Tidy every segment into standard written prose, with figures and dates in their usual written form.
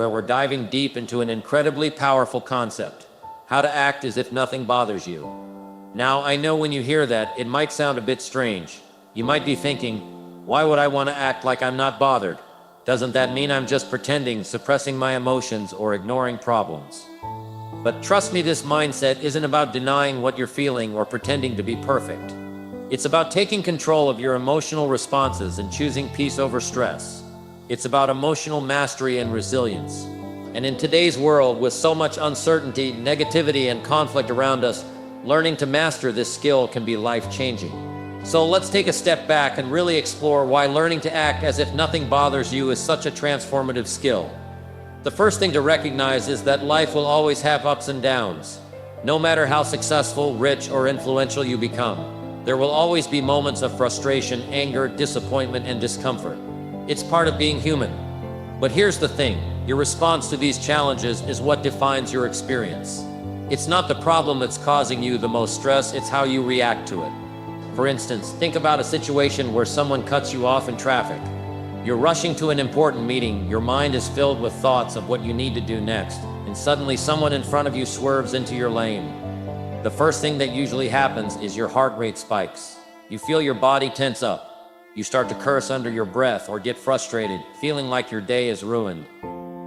where we're diving deep into an incredibly powerful concept: how to act as if nothing bothers you. Now, I know when you hear that, it might sound a bit strange. You might be thinking, why would I want to act like I'm not bothered? Doesn't that mean I'm just pretending, suppressing my emotions, or ignoring problems? But trust me, this mindset isn't about denying what you're feeling or pretending to be perfect. It's about taking control of your emotional responses and choosing peace over stress. It's about emotional mastery and resilience. And in today's world, with so much uncertainty, negativity, and conflict around us, learning to master this skill can be life-changing. So let's take a step back and really explore why learning to act as if nothing bothers you is such a transformative skill. The first thing to recognize is that life will always have ups and downs. No matter how successful, rich, or influential you become, there will always be moments of frustration, anger, disappointment, and discomfort. It's part of being human. But here's the thing: your response to these challenges is what defines your experience. It's not the problem that's causing you the most stress, it's how you react to it. For instance, think about a situation where someone cuts you off in traffic. You're rushing to an important meeting, your mind is filled with thoughts of what you need to do next, and suddenly someone in front of you swerves into your lane. The first thing that usually happens is your heart rate spikes. You feel your body tense up. You start to curse under your breath or get frustrated, feeling like your day is ruined.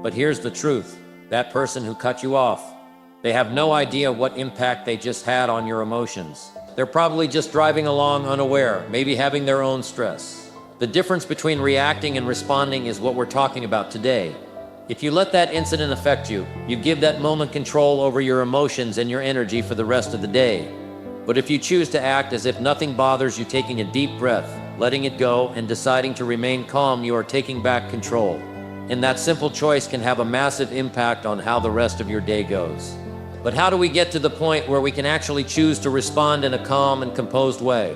But here's the truth: that person who cut you off, they have no idea what impact they just had on your emotions. They're probably just driving along unaware, maybe having their own stress. The difference between reacting and responding is what we're talking about today. If you let that incident affect you, you give that moment control over your emotions and your energy for the rest of the day. But if you choose to act as if nothing bothers you, taking a deep breath, letting it go, and deciding to remain calm, you are taking back control. And that simple choice can have a massive impact on how the rest of your day goes. But how do we get to the point where we can actually choose to respond in a calm and composed way?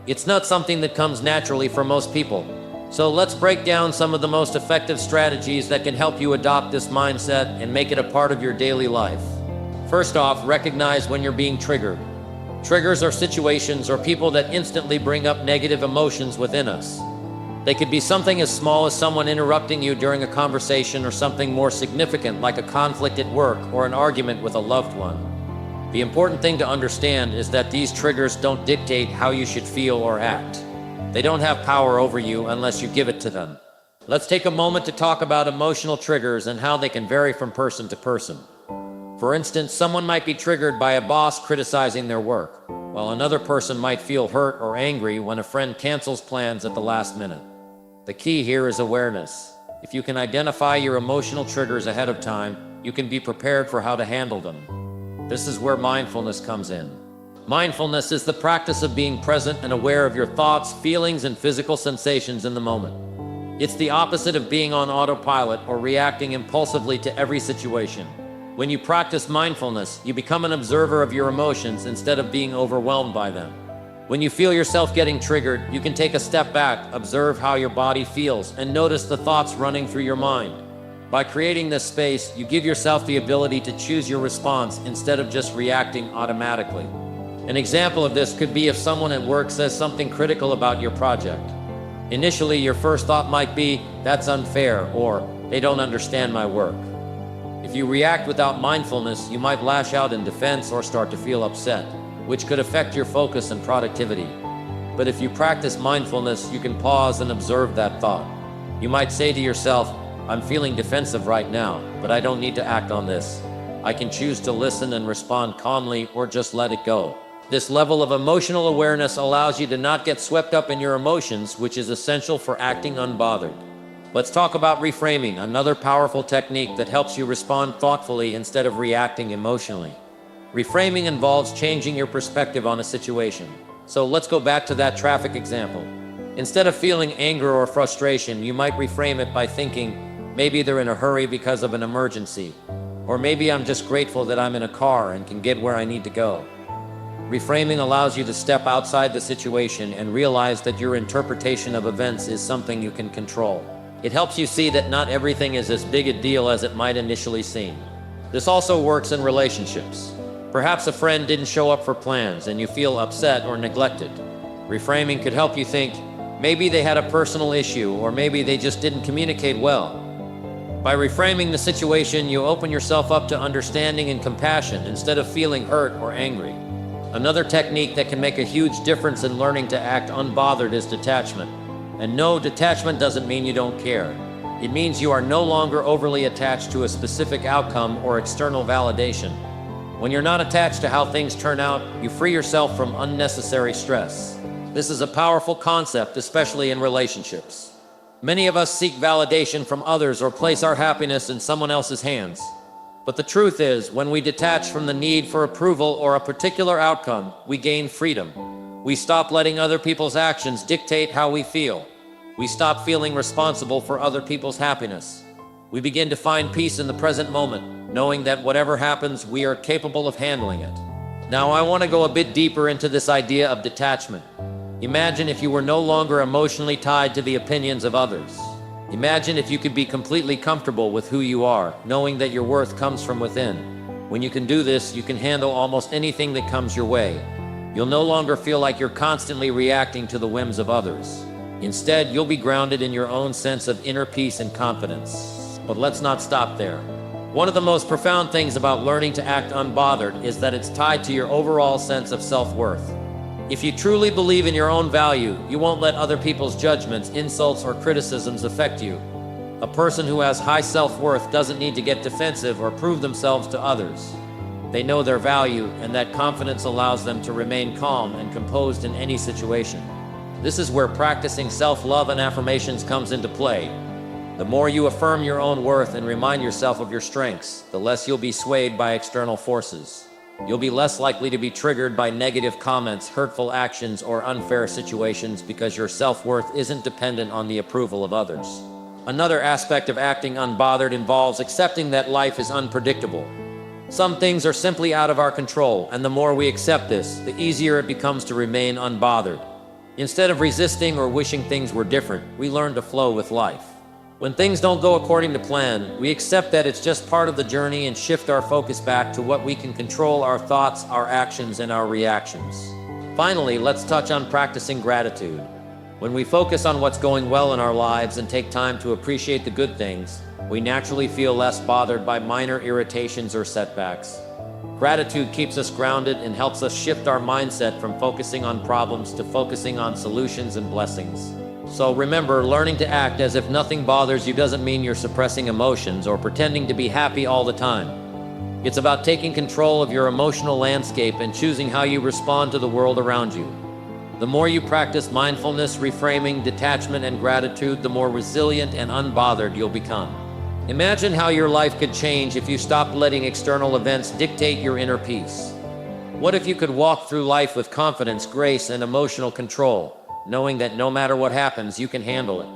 It's not something that comes naturally for most people. So let's break down some of the most effective strategies that can help you adopt this mindset and make it a part of your daily life. First off, recognize when you're being triggered. Triggers are situations or people that instantly bring up negative emotions within us. They could be something as small as someone interrupting you during a conversation, or something more significant like a conflict at work or an argument with a loved one. The important thing to understand is that these triggers don't dictate how you should feel or act. They don't have power over you unless you give it to them. Let's take a moment to talk about emotional triggers and how they can vary from person to person. For instance, someone might be triggered by a boss criticizing their work, while another person might feel hurt or angry when a friend cancels plans at the last minute. The key here is awareness. If you can identify your emotional triggers ahead of time, you can be prepared for how to handle them. This is where mindfulness comes in. Mindfulness is the practice of being present and aware of your thoughts, feelings, and physical sensations in the moment. It's the opposite of being on autopilot or reacting impulsively to every situation. When you practice mindfulness, you become an observer of your emotions instead of being overwhelmed by them. When you feel yourself getting triggered, you can take a step back, observe how your body feels, and notice the thoughts running through your mind. By creating this space, you give yourself the ability to choose your response instead of just reacting automatically. An example of this could be if someone at work says something critical about your project. Initially, your first thought might be, "That's unfair," or "They don't understand my work." If you react without mindfulness, you might lash out in defense or start to feel upset, which could affect your focus and productivity. But if you practice mindfulness, you can pause and observe that thought. You might say to yourself, "I'm feeling defensive right now, but I don't need to act on this. I can choose to listen and respond calmly, or just let it go." This level of emotional awareness allows you to not get swept up in your emotions, which is essential for acting unbothered. Let's talk about reframing, another powerful technique that helps you respond thoughtfully instead of reacting emotionally. Reframing involves changing your perspective on a situation. So let's go back to that traffic example. Instead of feeling anger or frustration, you might reframe it by thinking, maybe they're in a hurry because of an emergency, or maybe I'm just grateful that I'm in a car and can get where I need to go. Reframing allows you to step outside the situation and realize that your interpretation of events is something you can control. It helps you see that not everything is as big a deal as it might initially seem. This also works in relationships. Perhaps a friend didn't show up for plans and you feel upset or neglected. Reframing could help you think, maybe they had a personal issue, or maybe they just didn't communicate well. By reframing the situation, you open yourself up to understanding and compassion instead of feeling hurt or angry. Another technique that can make a huge difference in learning to act unbothered is detachment. And no, detachment doesn't mean you don't care. It means you are no longer overly attached to a specific outcome or external validation. When you're not attached to how things turn out, you free yourself from unnecessary stress. This is a powerful concept, especially in relationships. Many of us seek validation from others or place our happiness in someone else's hands. But the truth is, when we detach from the need for approval or a particular outcome, we gain freedom. We stop letting other people's actions dictate how we feel. We stop feeling responsible for other people's happiness. We begin to find peace in the present moment, knowing that whatever happens, we are capable of handling it. Now, I want to go a bit deeper into this idea of detachment. Imagine if you were no longer emotionally tied to the opinions of others. Imagine if you could be completely comfortable with who you are, knowing that your worth comes from within. When you can do this, you can handle almost anything that comes your way. You'll no longer feel like you're constantly reacting to the whims of others. Instead, you'll be grounded in your own sense of inner peace and confidence. But let's not stop there. One of the most profound things about learning to act unbothered is that it's tied to your overall sense of self-worth. If you truly believe in your own value, you won't let other people's judgments, insults, or criticisms affect you. A person who has high self-worth doesn't need to get defensive or prove themselves to others. They know their value, and that confidence allows them to remain calm and composed in any situation. This is where practicing self-love and affirmations comes into play. The more you affirm your own worth and remind yourself of your strengths, the less you'll be swayed by external forces. You'll be less likely to be triggered by negative comments, hurtful actions, or unfair situations because your self-worth isn't dependent on the approval of others. Another aspect of acting unbothered involves accepting that life is unpredictable. Some things are simply out of our control, and the more we accept this, the easier it becomes to remain unbothered. Instead of resisting or wishing things were different, we learn to flow with life. When things don't go according to plan, we accept that it's just part of the journey and shift our focus back to what we can control: our thoughts, our actions, and our reactions. Finally, let's touch on practicing gratitude. When we focus on what's going well in our lives and take time to appreciate the good things, we naturally feel less bothered by minor irritations or setbacks. Gratitude keeps us grounded and helps us shift our mindset from focusing on problems to focusing on solutions and blessings. So remember, learning to act as if nothing bothers you doesn't mean you're suppressing emotions or pretending to be happy all the time. It's about taking control of your emotional landscape and choosing how you respond to the world around you. The more you practice mindfulness, reframing, detachment, and gratitude, the more resilient and unbothered you'll become. Imagine how your life could change if you stopped letting external events dictate your inner peace. What if you could walk through life with confidence, grace, and emotional control, knowing that no matter what happens, you can handle it?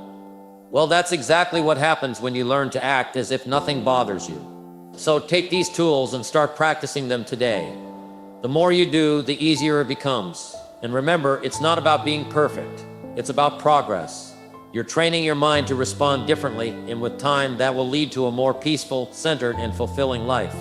Well, that's exactly what happens when you learn to act as if nothing bothers you. So take these tools and start practicing them today. The more you do, the easier it becomes. And remember, it's not about being perfect. It's about progress. You're training your mind to respond differently, and with time, that will lead to a more peaceful, centered, and fulfilling life.